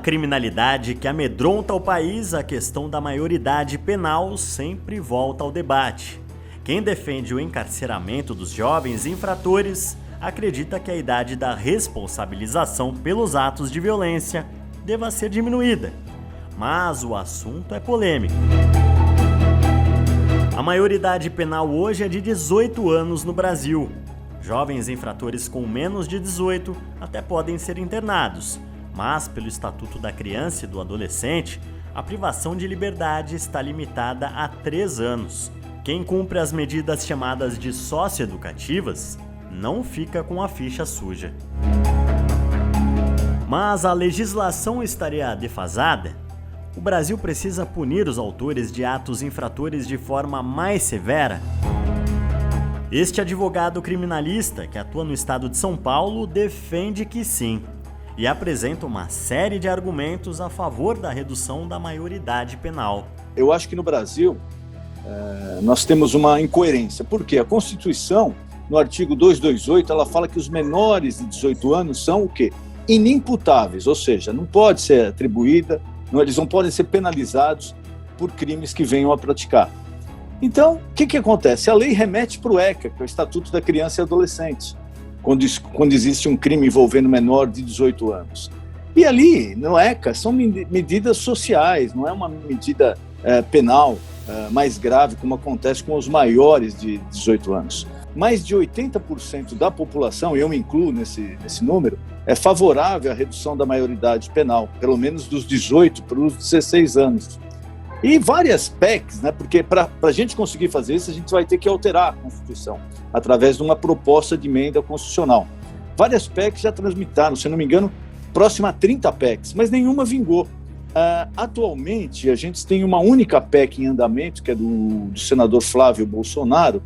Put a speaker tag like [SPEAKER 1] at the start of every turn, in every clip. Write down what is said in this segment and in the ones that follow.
[SPEAKER 1] criminalidade que amedronta o país, a questão da maioridade penal sempre volta ao debate. Quem defende o encarceramento dos jovens infratores acredita que a idade da responsabilização pelos atos de violência deva ser diminuída. Mas o assunto é polêmico. A maioridade penal hoje é de 18 anos no Brasil. Jovens infratores com menos de 18 até podem ser internados, mas pelo Estatuto da Criança e do Adolescente, a privação de liberdade está limitada a 3 anos. Quem cumpre as medidas chamadas de socioeducativas não fica com a ficha suja. Mas a legislação estaria defasada? O Brasil precisa punir os autores de atos infratores de forma mais severa? Este advogado criminalista, que atua no estado de São Paulo, defende que sim, e apresenta uma série de argumentos a favor da redução da maioridade penal.
[SPEAKER 2] Eu acho que no Brasil nós temos uma incoerência. Por quê? A Constituição, no artigo 228, ela fala que os menores de 18 anos são o quê? Inimputáveis, ou seja, não pode ser atribuída, eles não podem ser penalizados por crimes que venham a praticar. Então, o que acontece? A lei remete para o ECA, que é o Estatuto da Criança e Adolescente, quando existe um crime envolvendo menor de 18 anos. E ali, no ECA, são medidas sociais, não é uma medida penal mais grave, como acontece com os maiores de 18 anos. Mais de 80% da população, e eu me incluo nesse número, é favorável à redução da maioridade penal, pelo menos dos 18 para os 16 anos. E várias PECs, né, porque para a gente conseguir fazer isso, a gente vai ter que alterar a Constituição, através de uma proposta de emenda constitucional. Várias PECs já transmitaram, se não me engano, próximo a 30 PECs, mas nenhuma vingou. Atualmente, a gente tem uma única PEC em andamento, que é do senador Flávio Bolsonaro,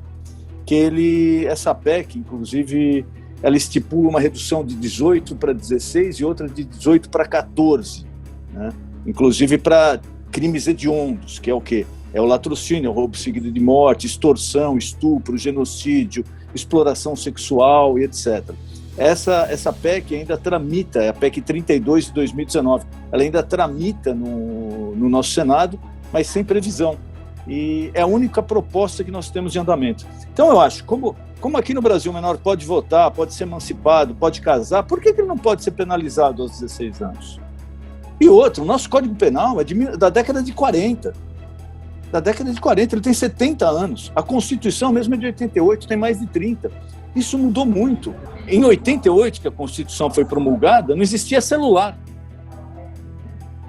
[SPEAKER 2] que essa PEC, inclusive, ela estipula uma redução de 18 para 16 e outra de 18 para 14, né? Inclusive para crimes hediondos, que é o quê? É o latrocínio, o roubo seguido de morte, extorsão, estupro, genocídio, exploração sexual e etc. Essa PEC ainda tramita, é a PEC 32 de 2019, ela ainda tramita no nosso Senado, mas sem previsão. E é a única proposta que nós temos em andamento. Então eu acho, como aqui no Brasil o menor pode votar, pode ser emancipado, pode casar, por que ele não pode ser penalizado aos 16 anos? E outro, o nosso Código Penal é da década de 40. Da década de 40, ele tem 70 anos. A Constituição mesmo é de 88, tem mais de 30. Isso mudou muito. Em 88, que a Constituição foi promulgada, não existia celular.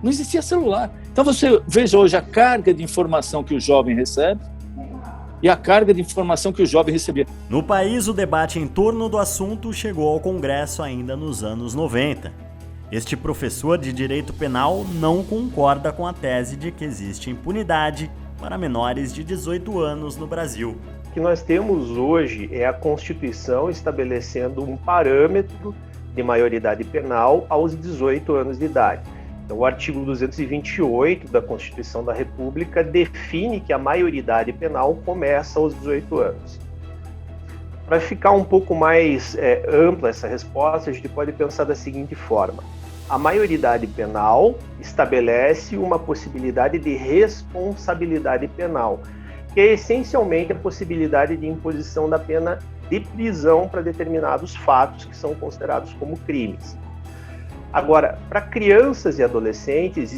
[SPEAKER 2] Não existia celular. Então você veja hoje a carga de informação que o jovem recebe e a carga de informação que o jovem recebia.
[SPEAKER 1] No país, o debate em torno do assunto chegou ao Congresso ainda nos anos 90. Este professor de direito penal não concorda com a tese de que existe impunidade para menores de 18 anos no Brasil.
[SPEAKER 3] O que nós temos hoje é a Constituição estabelecendo um parâmetro de maioridade penal aos 18 anos de idade. Então, o artigo 228 da Constituição da República define que a maioridade penal começa aos 18 anos. Para ficar um pouco mais ampla essa resposta, a gente pode pensar da seguinte forma. A maioridade penal estabelece uma possibilidade de responsabilidade penal, que é essencialmente a possibilidade de imposição da pena de prisão para determinados fatos que são considerados como crimes. Agora, para crianças e adolescentes,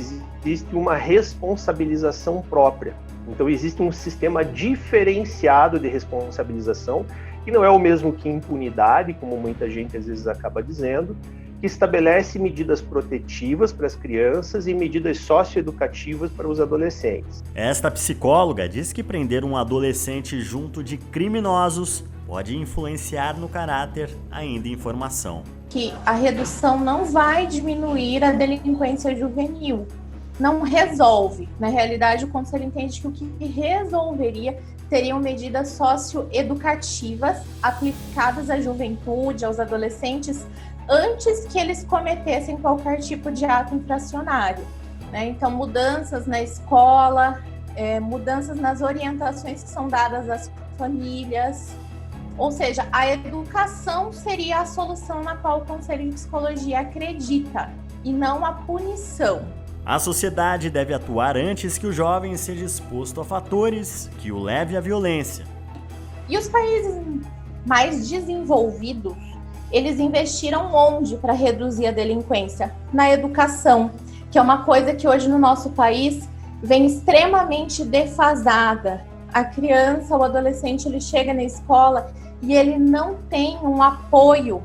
[SPEAKER 3] existe uma responsabilização própria. Então, existe um sistema diferenciado de responsabilização, que não é o mesmo que impunidade, como muita gente às vezes acaba dizendo, que estabelece medidas protetivas para as crianças e medidas socioeducativas para os adolescentes.
[SPEAKER 1] Esta psicóloga diz que prender um adolescente junto de criminosos pode influenciar no caráter ainda em formação.
[SPEAKER 4] Que a redução não vai diminuir a delinquência juvenil, não resolve. Na realidade, o Conselho entende que o que resolveria seriam medidas socioeducativas aplicadas à juventude, aos adolescentes, antes que eles cometessem qualquer tipo de ato infracionário, né? Então, mudanças na escola, mudanças nas orientações que são dadas às famílias, ou seja, a educação seria a solução na qual o Conselho de Psicologia acredita. e não a punição.
[SPEAKER 1] A sociedade deve atuar antes que o jovem seja exposto a fatores que o leve à violência.
[SPEAKER 4] E os países mais desenvolvidos, eles investiram onde para reduzir a delinquência? Na educação, que é uma coisa que hoje no nosso país vem extremamente defasada. A criança, o adolescente, ele chega na escola e ele não tem um apoio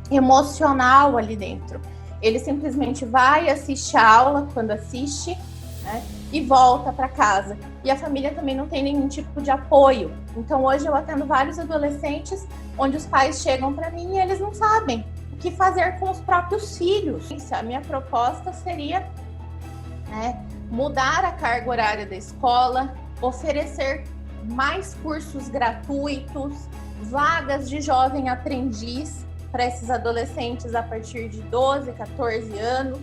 [SPEAKER 4] emocional ali dentro. Ele simplesmente vai assistir a aula quando assiste, né, e volta para casa. E a família também não tem nenhum tipo de apoio. Então hoje eu atendo vários adolescentes onde os pais chegam para mim e eles não sabem o que fazer com os próprios filhos. A minha proposta seria, né, mudar a carga horária da escola, oferecer mais cursos gratuitos, vagas de jovem aprendiz para esses adolescentes a partir de 12, 14 anos,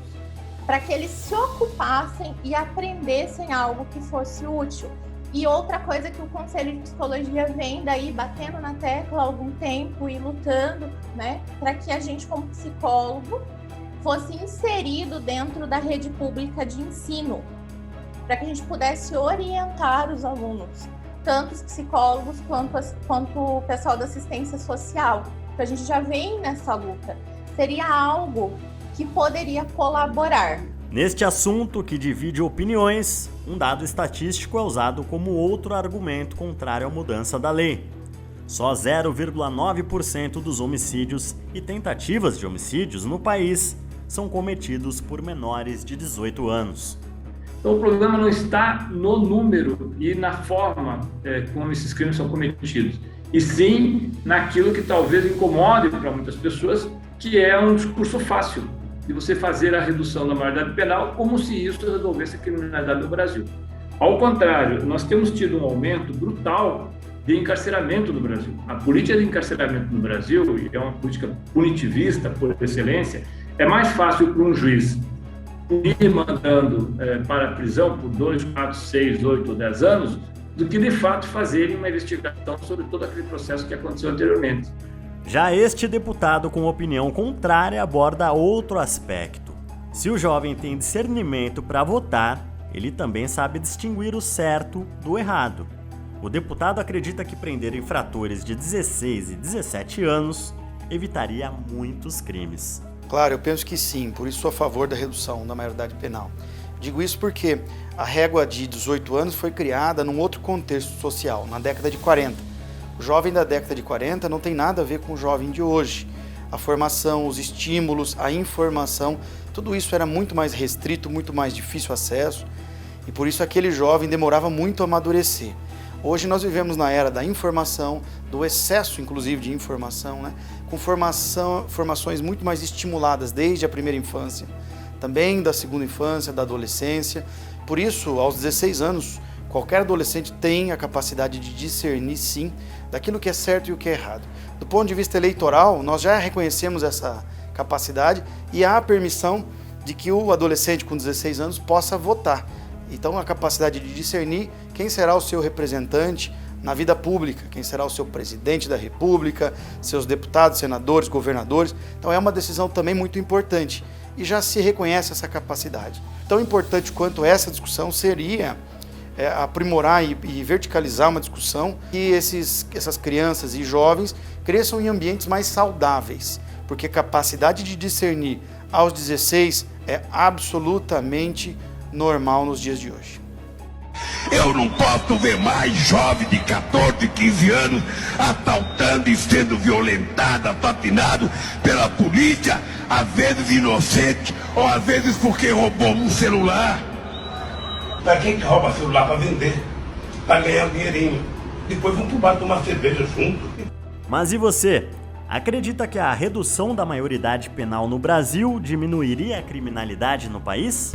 [SPEAKER 4] para que eles se ocupassem e aprendessem algo que fosse útil. E outra coisa que o Conselho de Psicologia vem daí batendo na tecla há algum tempo e lutando, né, para que a gente, como psicólogo, fosse inserido dentro da rede pública de ensino, para que a gente pudesse orientar os alunos, tanto os psicólogos quanto o pessoal da assistência social. A gente já vem nessa luta. Seria algo que poderia colaborar.
[SPEAKER 1] Neste assunto que divide opiniões, um dado estatístico é usado como outro argumento contrário à mudança da lei. Só 0,9% dos homicídios e tentativas de homicídios no país são cometidos por menores de 18 anos.
[SPEAKER 5] Então o problema não está no número e na forma como esses crimes são cometidos, e sim naquilo que talvez incomode para muitas pessoas, que é um discurso fácil de você fazer a redução da maioridade penal como se isso resolvesse a criminalidade no Brasil. Ao contrário, nós temos tido um aumento brutal de encarceramento no Brasil. A política de encarceramento no Brasil, e é uma política punitivista por excelência, é mais fácil para um juiz ir mandando para a prisão por 2, 4, 6, 8 ou 10 anos, do que de fato fazerem uma investigação sobre todo aquele processo que aconteceu anteriormente.
[SPEAKER 1] Já este deputado com opinião contrária aborda outro aspecto. Se o jovem tem discernimento para votar, ele também sabe distinguir o certo do errado. O deputado acredita que prender infratores de 16 e 17 anos evitaria muitos crimes.
[SPEAKER 6] Claro, eu penso que sim, por isso sou a favor da redução da maioridade penal. Digo isso porque a régua de 18 anos foi criada num outro contexto social, na década de 40. O jovem da década de 40 não tem nada a ver com o jovem de hoje. A formação, os estímulos, a informação, tudo isso era muito mais restrito, muito mais difícil acesso, e por isso aquele jovem demorava muito a amadurecer. Hoje nós vivemos na era da informação, do excesso inclusive de informação, né? Com formações muito mais estimuladas desde a primeira infância, também da segunda infância, da adolescência. Por isso, aos 16 anos, qualquer adolescente tem a capacidade de discernir, sim, daquilo que é certo e o que é errado. Do ponto de vista eleitoral, nós já reconhecemos essa capacidade e há a permissão de que o adolescente com 16 anos possa votar. Então, a capacidade de discernir quem será o seu representante na vida pública, quem será o seu presidente da República, seus deputados, senadores, governadores. Então, é uma decisão também muito importante e já se reconhece essa capacidade. Tão importante quanto essa discussão seria aprimorar e verticalizar uma discussão que essas crianças e jovens cresçam em ambientes mais saudáveis, porque a capacidade de discernir aos 16 é absolutamente normal nos dias de hoje.
[SPEAKER 7] Eu não posso ver mais jovem de 14, 15 anos assaltando e sendo violentado, assassinado pela polícia, às vezes inocente, ou às vezes porque roubou um celular.
[SPEAKER 8] Para quem que rouba celular para vender, para ganhar um dinheirinho. Depois vão pro bar tomar cerveja junto.
[SPEAKER 1] Mas e você? Acredita que a redução da maioridade penal no Brasil diminuiria a criminalidade no país?